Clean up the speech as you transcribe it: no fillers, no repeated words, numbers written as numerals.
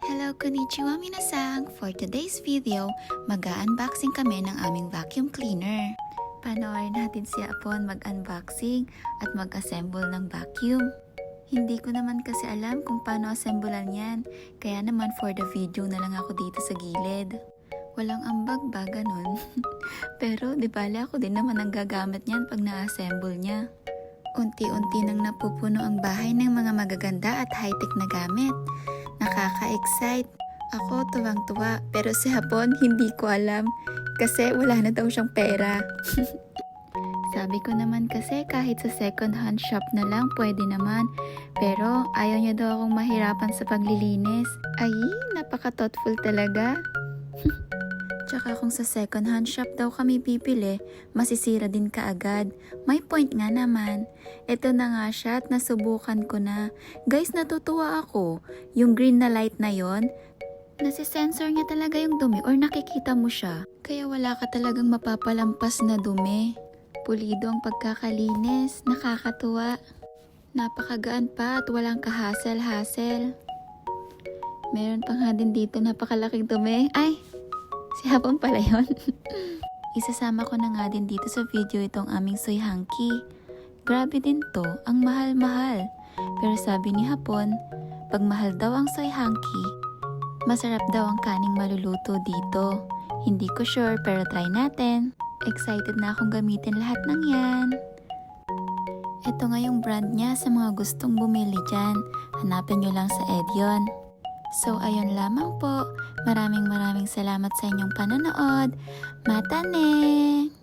Hello, konnichiwa minasang! For today's video, mag-unboxing kami ng aming vacuum cleaner. Panoorin natin si Apon mag-unboxing at mag-assemble ng vacuum. Hindi ko naman kasi alam kung paano assemblean yan, kaya naman for the video na lang ako dito sa gilid. Walang ambag ba ganun? Pero di bale ako din naman ang gagamit niyan pag na-assemble niya. Unti-unti nang napupuno ang bahay ng mga magaganda at high-tech na gamit. Nakaka-excite. Ako tuwang-tuwa, pero si Hapon hindi ko alam kasi wala na daw siyang pera. Sabi ko naman kasi kahit sa second hand shop na lang pwede naman, pero ayaw niya daw akong mahirapan sa paglilinis. Ay, napaka-thoughtful talaga. Tsaka kung sa second hand shop daw kami bibili, masisira din kaagad. May point nga naman. Ito na nga siya at nasubukan ko na. Guys, natutuwa ako. Yung green na light na yon, nasisensor niya talaga yung dumi or nakikita mo siya. Kaya wala ka talagang mapapalampas na dumi. Pulido ang pagkakalinis. Nakakatuwa. Napakagaan pa at walang kahasel-hasel. Meron pa nga din dito napakalaking dumi. Ay! Si Hapon pala yun. Isasama ko na nga din dito sa video itong aming soy hanky. Grabe din to, ang mahal-mahal. Pero sabi ni Hapon, pag mahal daw ang soy hanky, masarap daw ang kaning maluluto dito. Hindi ko sure pero try natin. Excited na akong gamitin lahat ng yan. Ito nga yung brand niya sa mga gustong bumili dyan. Hanapin nyo lang sa Edion. So ayun lamang po. Maraming salamat sa inyong panonood. Matane!